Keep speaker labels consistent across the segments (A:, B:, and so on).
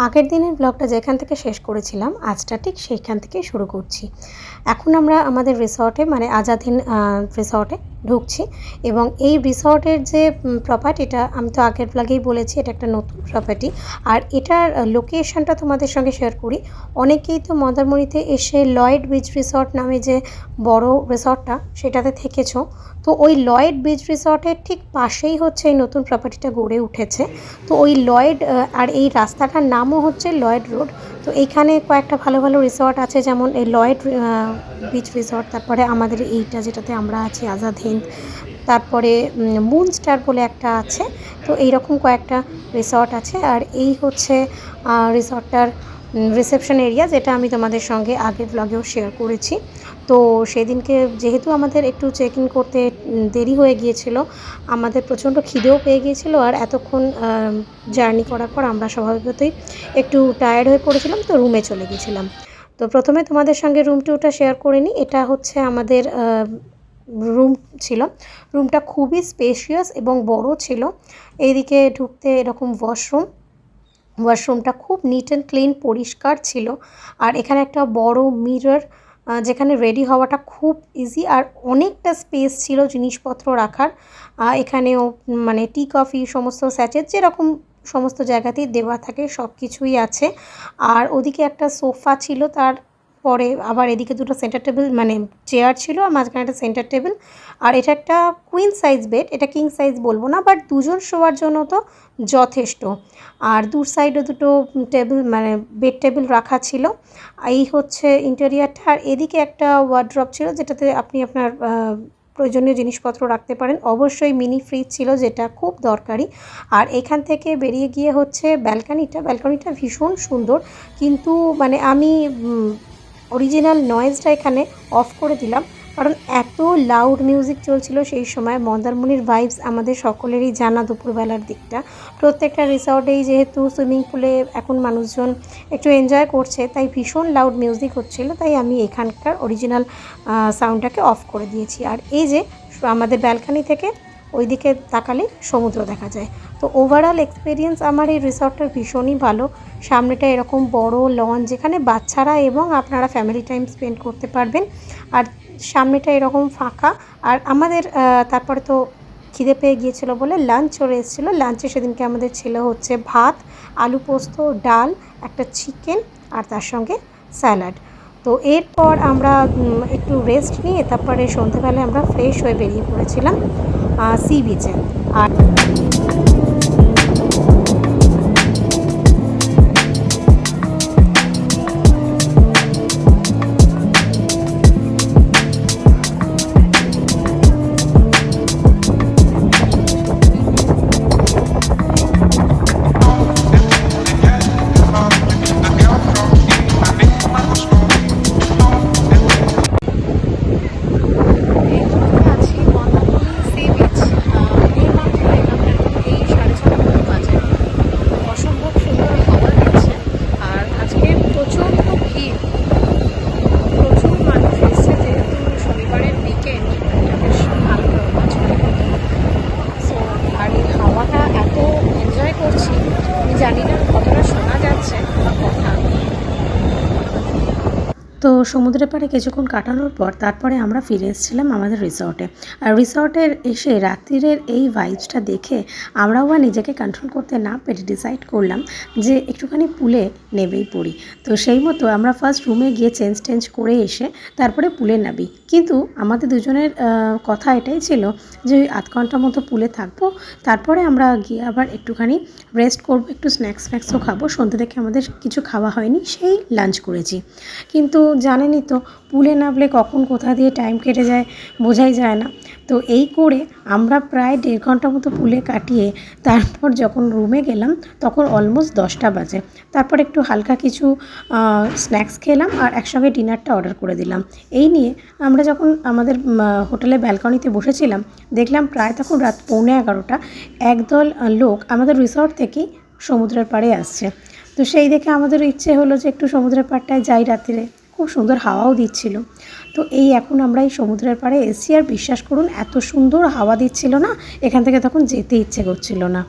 A: আগের দিনের ব্লগটা যেখান থেকে শেষ করেছিলাম আজটা ঠিক সেইখান থেকেই শুরু করছি। এখন আমরা আমাদের রিসর্টে মানে আজাদ হিন্দ রিসর্টে ঢুকছি এবং এই রিসর্টের যে প্রপার্টিটা আমি তো আগের ব্লগেই বলেছি এটা একটা নতুন প্রপার্টি। আর এটার লোকেশনটা তোমাদের সঙ্গে শেয়ার করি। অনেকেই তো মন্দারমণিতে এসে লয়েড বিচ রিসর্ট নামে যে বড় রিসর্টটা সেটাতে থেকেছো। তো ওই লয়েড বিচ রিসর্টের ঠিক পাশেই হচ্ছে এই নতুন প্রপার্টিটা গড়ে উঠেছে। তো ওই লয়েড আর এই রাস্তাটার নামও হচ্ছে লয়েড রোড। তো এইখানে কয়েকটা ভালো ভালো রিসর্ট আছে, যেমন এই লয়েড বিচ রিসর্ট, তারপরে আমাদের এইটা যেটাতে আমরা আছি আজাদ হিন্দ, তারপরে মুন স্টার বলে একটা আছে। তো এইরকম কয়েকটা রিসর্ট আছে। আর এই হচ্ছে রিসর্টটার রিসেপশন এরিয়া, যেটা আমি তোমাদের সঙ্গে আগের ব্লগেও শেয়ার করেছি। তো সেদিনকে যেহেতু আমাদের একটু চেক ইন করতে দেরি হয়ে গিয়েছিল, আমাদের প্রচণ্ড খিদেও পেয়ে গিয়েছিল, আর এতক্ষণ জার্নি করার পর আমরা স্বভাবতই একটু টায়ার্ড হয়ে পড়েছিলাম, তো রুমে চলে গেছিলাম। তো প্রথমে তোমাদের সঙ্গে রুম টুরটা শেয়ার করে নিই। এটা হচ্ছে আমাদের রুম ছিল। রুমটা খুবই স্পেশিয়াস এবং বড় ছিল। এইদিকে ঢুকতে এরকম ওয়াশরুমটা খুব নিট অ্যান্ড ক্লিন পরিষ্কার ছিল। আর এখানে একটা বড় মিরর, যেখানে রেডি হওয়াটা খুব ইজি, আর অনেকটা স্পেস ছিল জিনিসপত্র রাখার। এখানেও মানে টি কফি সমস্ত স্যাচেট যেরকম সমস্ত জায়গাতেই দেওয়া থাকে সব কিছুই আছে। আর ওদিকে একটা সোফা ছিল, তারপরে আবার এদিকে দুটো সেন্টার টেবিল মানে চেয়ার ছিল, আর মাঝখানে একটা সেন্টার টেবিল। আর এটা একটা কুইন সাইজ বেড, এটা কিং সাইজ বলবো না, বাট দুজন শোয়ার জন্য তো যথেষ্ট। আর দু সাইডে দুটো টেবিল মানে বেড টেবিল রাখা ছিল। এই হচ্ছে ইন্টেরিয়ারটা। আর এদিকে একটা ওয়ার্ড্রপ ছিল, যেটাতে আপনি আপনার প্রয়োজনীয় জিনিসপত্র রাখতে পারেন। অবশ্যই মিনি ফ্রিজ ছিল, যেটা খুব দরকারি। আর এখান থেকে বেরিয়ে গিয়ে হচ্ছে ব্যালকনিটা ভীষণ সুন্দর, কিন্তু মানে আমি অরিজিনাল নয়েজটা এখানে অফ করে দিলাম, কারণ এত লাউড মিউজিক চলছিল সেই সময়। মন্দারমণির ভাইবস আমাদের সকলেরই জানা দুপুরবেলার দিকটা। প্রত্যেকটা রিসর্টেই যেহেতু সুইমিং পুলে এখন মানুষজন একটু এনজয় করছে, তাই ভীষণ লাউড মিউজিক হচ্ছিলো, তাই আমি এখানকার অরিজিনাল সাউন্ডটাকে অফ করে দিয়েছি। আর এই যে আমাদের ব্যালকনি থেকে ওইদিকে তাকালে সমুদ্র দেখা যায়। তো ওভারঅল এক্সপিরিয়েন্স আমার এই রিসর্টটার ভীষণই ভালো। সামনেটা এরকম বড় লন, যেখানে বাচ্চারা এবং আপনারা ফ্যামিলি টাইম স্পেন্ড করতে পারবেন। আর সামনেটা এরকম ফাঁকা। আর আমাদের তারপরে তো খিদে পেয়ে গিয়েছিলো বলে লাঞ্চ চলে এসেছিলো। লাঞ্চে সেদিনকে আমাদের ছিল হচ্ছে ভাত, আলু পোস্ত, ডাল, একটা চিকেন, আর তার সঙ্গে স্যালাড। তো এরপর আমরা একটু রেস্ট নিয়ে তারপরে সন্ধ্যেবেলায় আমরা ফ্রেশ হয়ে বেরিয়ে পড়েছিলাম সি বিচে। আর তো সমুদ্রের পাড়ে কিছুক্ষণ কাটানোর পর তারপরে আমরা ফিরে এসেছিলাম আমাদের রিসর্টে। আর রিসর্টের এসে রাত্রিরের এই ভাইবসটা দেখে আমরাও আর নিজেকে কন্ট্রোল করতে না পেরে ডিসাইড করলাম যে একটুখানি পুলে নেবেই পড়ি। তো সেই মতো আমরা ফার্স্ট রুমে গিয়ে চেঞ্জ করে এসে তারপরে পুলে নামি। কিন্তু আমাদের দুজনের কথা এটাই ছিল যে ওই আধ ঘন্টার মতো পুলে থাকবো, তারপরে আমরা গিয়ে আবার একটুখানি রেস্ট করবো, একটু স্ন্যাক্সও খাবো। সন্ধ্যে থেকে আমাদের কিছু খাওয়া হয়নি, সেই লাঞ্চ করেছি। কিন্তু জানেনই তো পুলে নামলে কখন কোথা দিয়ে টাইম কেটে যায় বোঝাই যায় না। তো এই করে আমরা প্রায় 1.5 ঘন্টা মতো পুলে কাটিয়ে তারপর যখন রুমে গেলাম তখন অলমোস্ট 10টা বাজে। তারপর একটু হালকা কিছু স্ন্যাক্স খেলাম আর একসঙ্গে ডিনারটা অর্ডার করে দিলাম। এই নিয়ে আমরা যখন আমাদের হোটেলের ব্যালকনিতে বসেছিলাম, দেখলাম প্রায় তখন রাত 11:15। একদল লোক আমাদের রিসর্ট থেকেই সমুদ্রের পাড়ে আসছে। তো সেই দেখে আমাদের ইচ্ছে হলো যে একটু সমুদ্রের পাড়টায় যাই রাত্রে। খুব সুন্দর হাওয়াও দিচ্ছিল। তো এই এখন আমরা এই সমুদ্রের পাড়ে এসেছি, আর বিশ্বাস করুন এত সুন্দর হাওয়া দিচ্ছিল না, এখান থেকে তখন যেতে ইচ্ছে করছিল না।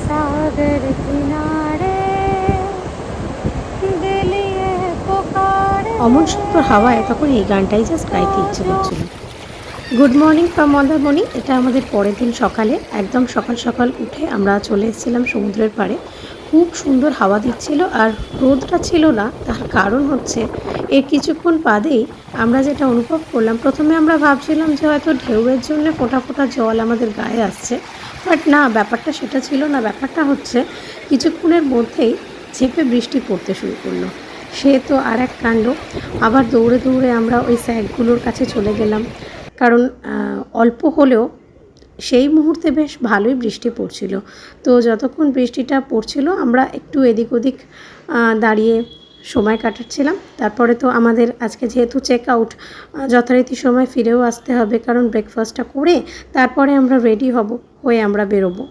A: সাগর কিনারে অমন সুন্দর হাওয়ায় তখন এই গানটাই জাস্ট গাইতে ইচ্ছে করছিল। Good morning from Mandarmani. এটা আমাদের পরের দিন সকালে, একদম সকাল সকাল উঠে আমরা চলে এসেছিলাম সমুদ্রের পাড়ে। খুব সুন্দর হাওয়া দিচ্ছিল আর রোদটা ছিল না, তার কারণ হচ্ছে এর কিছুক্ষণ বাদেই আমরা যেটা অনুভব করলাম, প্রথমে আমরা ভাবছিলাম যে হয়তো ঢেউয়ের জন্য ফোঁটা ফোঁটা জল আমাদের গায়ে আসছে, বাট না, ব্যাপারটা সেটা ছিল না। ব্যাপারটা হচ্ছে কিছুক্ষণের মধ্যেই ঝেঁপে বৃষ্টি পড়তে শুরু করলো। সে তো আর এক কাণ্ড। আবার দৌড়ে দৌড়ে আমরা ওই স্যাকগুলোর কাছে চলে গেলাম, কারণ অল্প হলেও সেই মুহূর্তে বেশ ভালোই বৃষ্টি পড়ছিল। তো যতক্ষণ বৃষ্টিটা পড়ছিল আমরা একটু এদিক ওদিক দাঁড়িয়ে সময় কাটাচ্ছিলাম। তারপরে তো আমাদের আজকে যেহেতু চেক আউট, যথারীতি সময় ফিরেও আসতে হবে, কারণ ব্রেকফাস্টটা করে তারপরে আমরা রেডি হয়ে আমরা বেরোবো।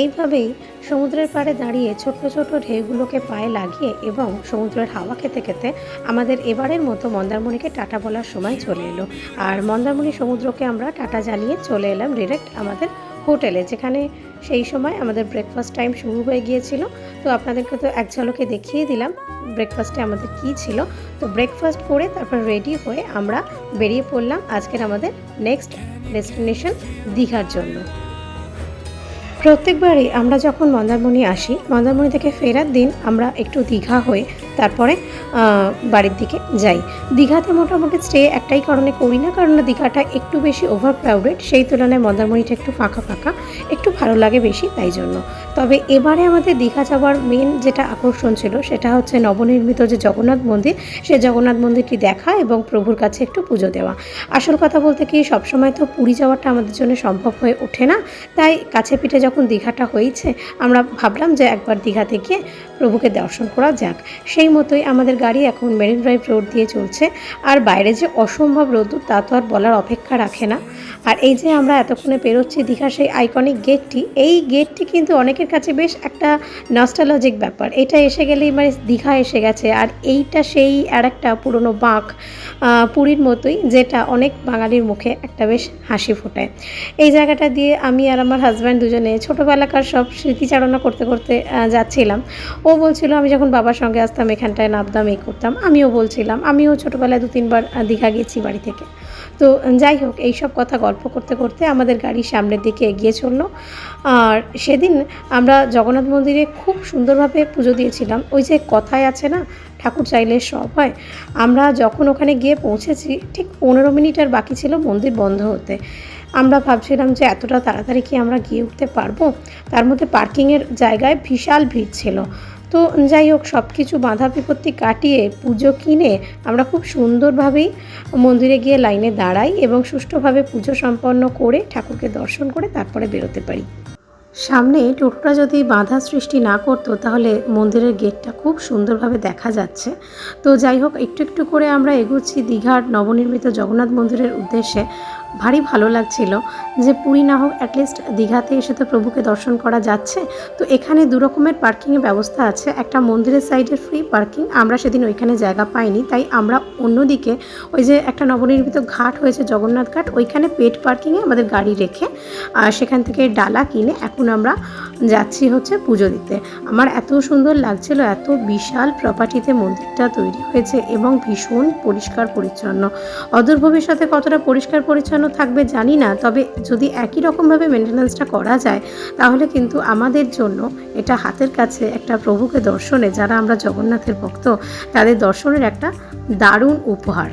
A: এইভাবেই সমুদ্রের পাড়ে দাঁড়িয়ে ছোট্ট ছোট্ট ঢেউগুলোকে পায়ে লাগিয়ে এবং সমুদ্রের হাওয়া খেতে খেতে আমাদের এবারের মতো মন্দারমণিকে টাটা বলার সময় চলে এলো। আর মন্দারমণি সমুদ্রকে আমরা টাটা জানিয়ে চলে এলাম ডিরেক্ট আমাদের হোটেলে, যেখানে সেই সময় আমাদের ব্রেকফাস্ট টাইম শুরু হয়ে গিয়েছিল। তো আপনাদেরকে তো এক ঝলকে দেখিয়ে দিলাম ব্রেকফাস্টে আমাদের কী ছিল। তো ব্রেকফাস্ট করে তারপর রেডি হয়ে আমরা বেরিয়ে পড়লাম আজকের আমাদের নেক্সট ডেস্টিনেশন দীঘার জন্য। প্রত্যেকবারই আমরা যখন মন্দারমণি আসি, মন্দারমণি থেকে ফেরার দিন আমরা একটু দীঘা হয়ে তারপরে বাড়ির দিকে যাই। দীঘাতে মোটামুটি স্টে একটাই কারণে করি না, কারণ দীঘাটা একটু বেশি ওভার ক্রাউডেড, সেই তুলনায় মন্দারমণিটা একটু ফাঁকা ফাঁকা, একটু ভালো লাগে বেশি, তাই জন্য। তবে এবারে আমাদের দীঘা যাওয়ার মেন যেটা আকর্ষণ ছিল সেটা হচ্ছে নবনির্মিত যে জগন্নাথ মন্দির, সেই জগন্নাথ মন্দিরটি দেখা এবং প্রভুর কাছে একটু পুজো দেওয়া। আসল কথা বলতে কি, সবসময় তো পুরী যাওয়াটা আমাদের জন্য সম্ভব হয়ে ওঠে না, তাই কাছে পিঠে যখন দীঘাটা হয়েছে আমরা ভাবলাম যে একবার দীঘাতে গিয়ে প্রভুকে দর্শন করা যাক। সেই মতোই আমাদের গাড়ি এখন মেরিন ড্রাইভ রোড দিয়ে চলছে। আর বাইরে যে অসম্ভব রোদ্দুর তা তো আর বলার অপেক্ষা রাখে না। আর এই যে আমরা এতক্ষণে পেরোচ্ছি দীঘার সেই আইকনিক গেটটি, এই গেটটি কিন্তু অনেকের কাছে বেশ একটা নস্টালজিক ব্যাপার। এটা এসে গেলেই মানে দীঘা এসে গেছে। আর এইটা সেই আর একটা পুরনো বাঁক, পুরীর মতোই, যেটা অনেক বাঙালির মুখে একটা বেশ হাসি ফোটায়। এই জায়গাটা দিয়ে আমি আর আমার হাজব্যান্ড দুজনে ছোটোবেলাকার সব স্মৃতিচারণা করতে করতে যাচ্ছিলাম। ও বলছিল আমি যখন বাবার সঙ্গে আসতাম এখানটায় নামতাম, এই করতাম। আমিও বলছিলাম আমিও ছোটোবেলায় 2-3 বার দীঘা গেছি বাড়ি থেকে। তো যাই হোক, এইসব কথা গল্প করতে করতে আমাদের গাড়ি সামনের দিকে এগিয়ে চললো। আর সেদিন আমরা জগন্নাথ মন্দিরে খুব সুন্দরভাবে পুজো দিয়েছিলাম। ওই যে কথায় আছে না, ঠাকুর চাইলে সব হয়। আমরা যখন ওখানে গিয়ে পৌঁছেছি ঠিক 15 মিনিট আর বাকি ছিল মন্দির বন্ধ হতে। আমরা ভাবছিলাম যে এতটা তাড়াতাড়ি কি আমরা গিয়ে উঠতে পারবো। তার মধ্যে পার্কিংয়ের জায়গায় বিশাল ভিড় ছিল। তো যাই হোক, সব কিছু বাধা বিপত্তি কাটিয়ে পুজো কিনে আমরা খুব সুন্দরভাবেই মন্দিরে গিয়ে লাইনে দাঁড়াই এবং সুষ্ঠুভাবে পুজো সম্পন্ন করে ঠাকুরকে দর্শন করে তারপরে বেরোতে পারি। সামনে টোটোটা যদি বাধা সৃষ্টি না করতো তাহলে মন্দিরের গেটটা খুব সুন্দরভাবে দেখা যাচ্ছে। তো যাই হোক, একটু একটু করে আমরা এগোচ্ছি দীঘার নবনির্মিত জগন্নাথ মন্দিরের উদ্দেশ্যে। ভারী ভালো লাগছিল যে পুরী না হোক অ্যাটলিস্ট দীঘাতে এসে তো প্রভুকে দর্শন করা যাচ্ছে। তো এখানে 2 রকমের পার্কিংয়ের ব্যবস্থা আছে। একটা মন্দিরের সাইডের ফ্রি পার্কিং, আমরা সেদিন ওইখানে জায়গা পাইনি, তাই আমরা অন্যদিকে ওই যে একটা নবনির্মিত ঘাট হয়েছে জগন্নাথ ঘাট, ওইখানে পেড পার্কিংয়ে আমাদের গাড়ি রেখে সেখান থেকে ডালা কিনে এখন আমরা যাচ্ছি হচ্ছে পুজো দিতে। আমার এত সুন্দর লাগছিল, এত বিশাল প্রপার্টিতে মন্দিরটা তৈরি হয়েছে এবং ভীষণ পরিষ্কার পরিচ্ছন্ন। অদূর ভবিষ্যতে কতটা পরিষ্কার পরিচ্ছন্ন থাকবে জানি না, তবে যদি একই রকমভাবে মেনটেন্যান্সটা করা যায় তাহলে কিন্তু আমাদের জন্য এটা হাতের কাছে একটা প্রভুকে দর্শনে, যারা আমরা জগন্নাথের ভক্ত তাদের দর্শনের একটা দারুণ উপহার।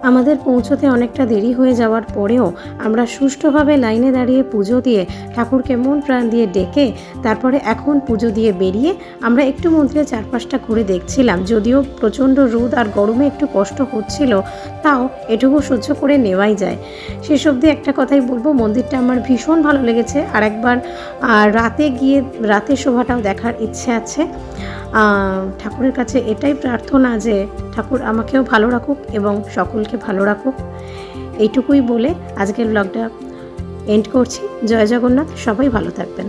A: আমাদের পৌঁছতে অনেকটা দেরি হয়ে যাওয়ার পরেও আমরা সুষ্ঠুভাবে লাইনে দাঁড়িয়ে পুজো দিয়ে ঠাকুরকে মন প্রাণ দিয়ে ডেকে তারপরে এখন পুজো দিয়ে বেরিয়ে আমরা একটু মন্দিরের চারপাশটা ঘুরে দেখছিলাম। যদিও প্রচণ্ড রোদ আর গরমে একটু কষ্ট হচ্ছিল, তাও এটুকু সহ্য করে নেওয়াই যায়। শেষ অবধি একটা কথাই বলবো, মন্দিরটা আমার ভীষণ ভালো লেগেছে। আর একবার রাতে গিয়ে রাতের শোভাটাও দেখার ইচ্ছে আছে। ঠাকুরের কাছে এটাই প্রার্থনা যে ঠাকুর আমাকেও ভালো রাখুক এবং সকলকে ভালো রাখুক। এইটুকুই বলে আজকের ব্লগটা এন্ড করছি। জয় জগন্নাথ, সবাই ভালো থাকবেন।